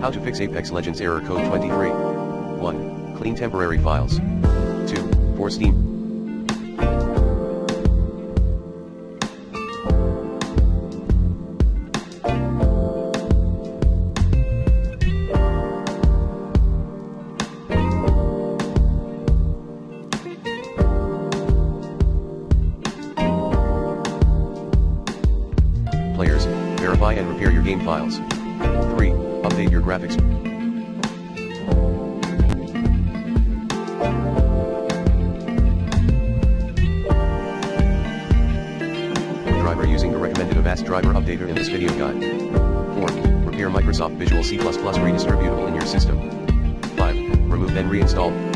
How to fix Apex Legends error code 23. 1. Clean temporary files. 2. For Steam. Players, verify and repair your game files. 3. Update your graphics. Driver using the recommended Avast driver updater in this video guide. 4. Repair Microsoft Visual C++ redistributable in your system. 5. Remove then reinstall.